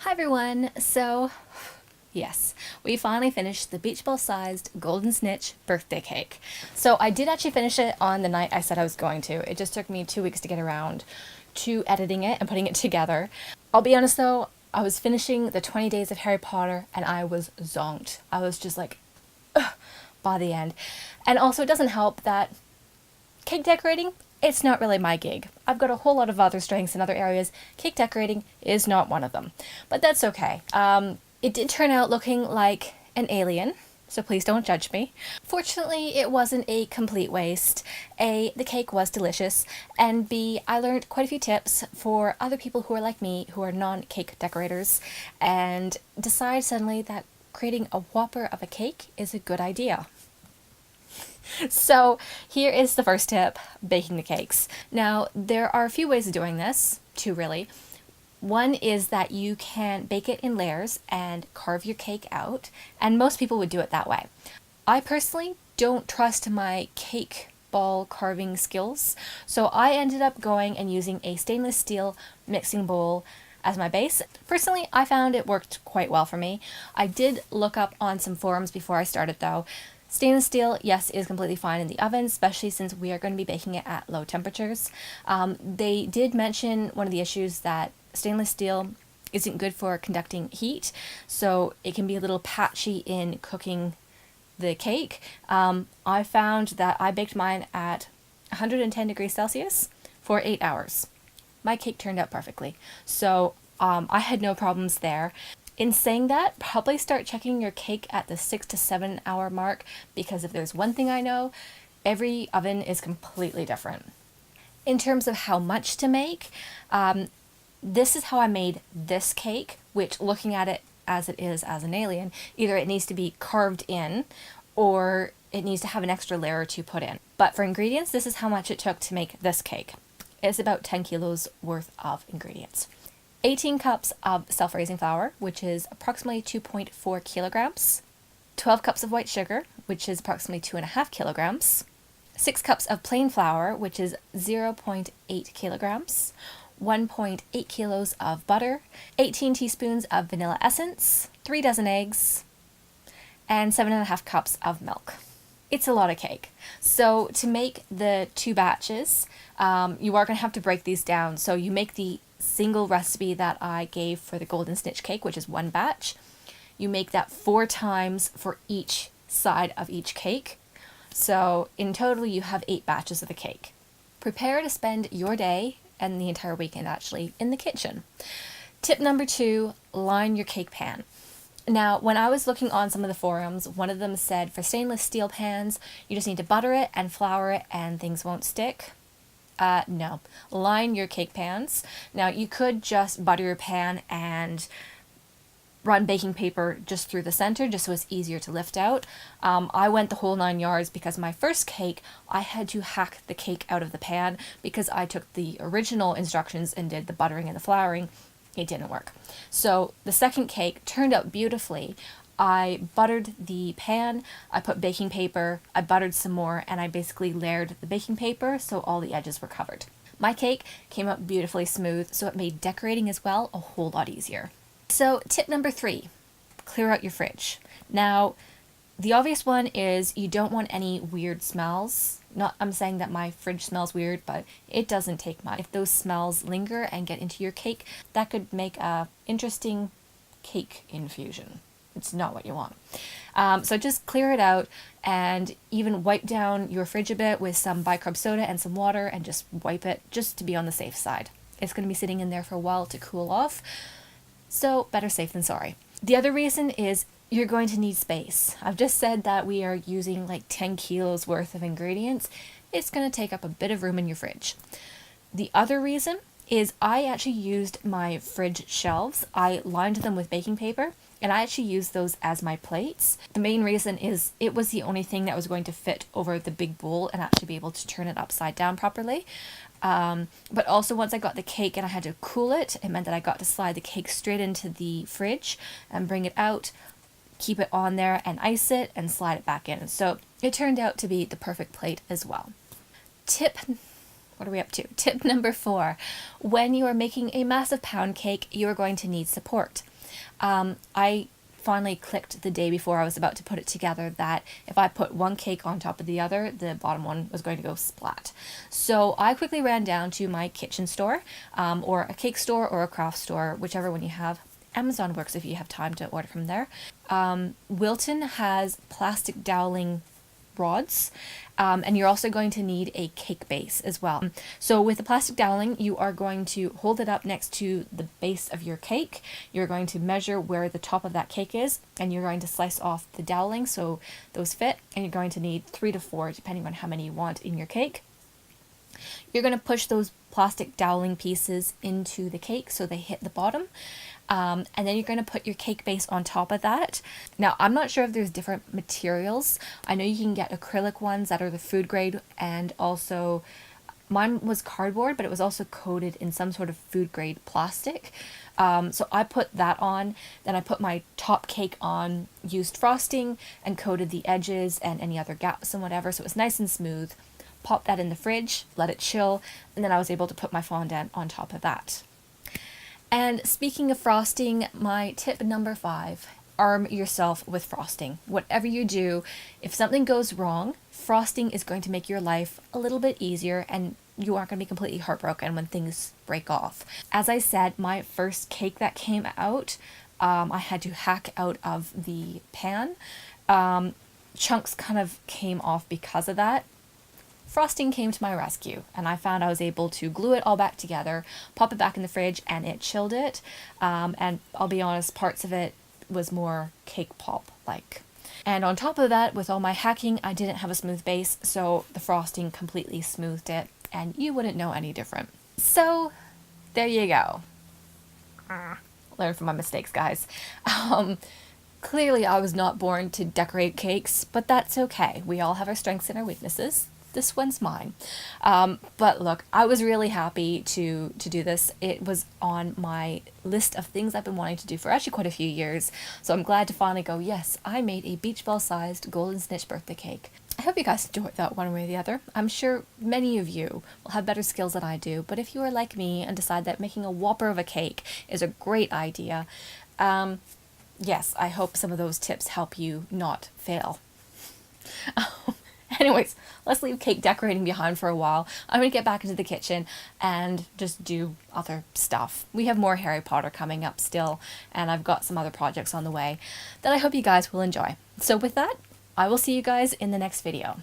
Hi everyone! So, yes, we finally finished the beach ball sized golden snitch birthday cake. So I did actually finish it on the night I said I was going to. It just took me 2 weeks to get around to editing it and putting it together. I'll be honest though, I was finishing the 20 Days of Harry Potter and I was zonked. I was just like, ugh, by the end. And also it doesn't help that cake decorating, it's not really my gig. I've got a whole lot of other strengths in other areas. Cake decorating is not one of them. But that's okay. It did turn out looking like an alien, so please don't judge me. Fortunately, it wasn't a complete waste. A, the cake was delicious, and B, I learned quite a few tips for other people who are like me, who are non-cake decorators, and decide suddenly that creating a whopper of a cake is a good idea. So here is the first tip, baking the cakes. Now, there are a few ways of doing this, two really. One is that you can bake it in layers and carve your cake out, and most people would do it that way. I personally don't trust my cake ball carving skills, so I ended up going and using a stainless steel mixing bowl as my base. Personally, I found it worked quite well for me. I did look up on some forums before I started though. Stainless steel, yes, is completely fine in the oven, especially since we are going to be baking it at low temperatures. They did mention one of the issues that stainless steel isn't good for conducting heat, so it can be a little patchy in cooking the cake. I found that I baked mine at 110 degrees Celsius for 8 hours. My cake turned out perfectly, so I had no problems there. In saying that, probably start checking your cake at the 6 to 7 hour mark, because if there's one thing I know, every oven is completely different. In terms of how much to make, this is how I made this cake, which, looking at it as it is as an alien, either it needs to be carved in or it needs to have an extra layer to put in. But for ingredients, this is how much it took to make this cake. It's about 10 kilos worth of ingredients. 18 cups of self-raising flour, which is approximately 2.4 kilograms. 12 cups of white sugar, which is approximately 2.5 kilograms. 6 cups of plain flour, which is 0.8 kilograms. 1.8 kilos of butter. 18 teaspoons of vanilla essence. 3 dozen eggs. And 7.5 cups of milk. It's a lot of cake. So to make the two batches, you are going to have to break these down. So you make the single recipe that I gave for the golden snitch cake, which is one batch. You make that 4 times for each side of each cake. So in total you have 8 batches of the cake. Prepare to spend your day and the entire weekend actually in the kitchen. Tip number 2, line your cake pan. Now, when I was looking on some of the forums, one of them said for stainless steel pans, you just need to butter it and flour it and things won't stick. No. Line your cake pans. Now, you could just butter your pan and run baking paper just through the center, just so it's easier to lift out. I went the whole 9 yards because my first cake, I had to hack the cake out of the pan because I took the original instructions and did the buttering and the flouring. It didn't work. So the second cake turned out beautifully. I buttered the pan, I put baking paper, I buttered some more, and I basically layered the baking paper so all the edges were covered. My cake came out beautifully smooth, so it made decorating as well a whole lot easier. So tip number 3, clear out your fridge. Now, the obvious one is you don't want any weird smells. I'm saying that my fridge smells weird, but it doesn't take much. If those smells linger and get into your cake, that could make a interesting cake infusion. It's not what you want. So just clear it out and even wipe down your fridge a bit with some bicarb soda and some water and just wipe it just to be on the safe side. It's going to be sitting in there for a while to cool off, so better safe than sorry. The other reason is you're going to need space. I've just said that we are using like 10 kilos worth of ingredients. It's going to take up a bit of room in your fridge. The other reason is I actually used my fridge shelves. I lined them with baking paper and I actually used those as my plates. The main reason is it was the only thing that was going to fit over the big bowl and actually be able to turn it upside down properly. But also once I got the cake and I had to cool it, it meant that I got to slide the cake straight into the fridge and bring it out, keep it on there and ice it and slide it back in. So it turned out to be the perfect plate as well. what are we up to? Tip number 4. When you are making a massive pound cake, you are going to need support. I finally clicked the day before I was about to put it together that if I put one cake on top of the other, the bottom one was going to go splat. So I quickly ran down to my kitchen store, or a cake store or a craft store, whichever one you have. Amazon works if you have time to order from there. Wilton has plastic doweling rods, and you're also going to need a cake base as well. So with the plastic doweling, you are going to hold it up next to the base of your cake. You're going to measure where the top of that cake is, and you're going to slice off the doweling so those fit, and you're going to need 3 to 4 depending on how many you want in your cake. You're going to push those plastic doweling pieces into the cake so they hit the bottom. And then you're going to put your cake base on top of that. Now, I'm not sure if there's different materials. I know you can get acrylic ones that are the food grade, and also mine was cardboard, but it was also coated in some sort of food grade plastic. So I put that on, then I put my top cake on, used frosting, and coated the edges and any other gaps and whatever, so it was nice and smooth. Popped that in the fridge, let it chill, and then I was able to put my fondant on top of that. And speaking of frosting, my tip number 5, arm yourself with frosting. Whatever you do, if something goes wrong, frosting is going to make your life a little bit easier, and you aren't going to be completely heartbroken when things break off. As I said, my first cake that came out, I had to hack out of the pan. Chunks kind of came off because of that. Frosting came to my rescue, and I found I was able to glue it all back together, pop it back in the fridge, and it chilled it. And I'll be honest, parts of it was more cake pop-like. And on top of that, with all my hacking, I didn't have a smooth base, so the frosting completely smoothed it, and you wouldn't know any different. So, there you go. Learn from my mistakes, guys. Clearly, I was not born to decorate cakes, but that's okay. We all have our strengths and our weaknesses. This one's mine. But look, I was really happy to do this. It was on my list of things I've been wanting to do for actually quite a few years. So I'm glad to finally go, yes, I made a beach ball sized golden snitch birthday cake. I hope you guys enjoyed that one way or the other. I'm sure many of you will have better skills than I do, but if you are like me and decide that making a whopper of a cake is a great idea, yes, I hope some of those tips help you not fail. Anyways, let's leave cake decorating behind for a while. I'm going to get back into the kitchen and just do other stuff. We have more Harry Potter coming up still, and I've got some other projects on the way that I hope you guys will enjoy. So with that, I will see you guys in the next video.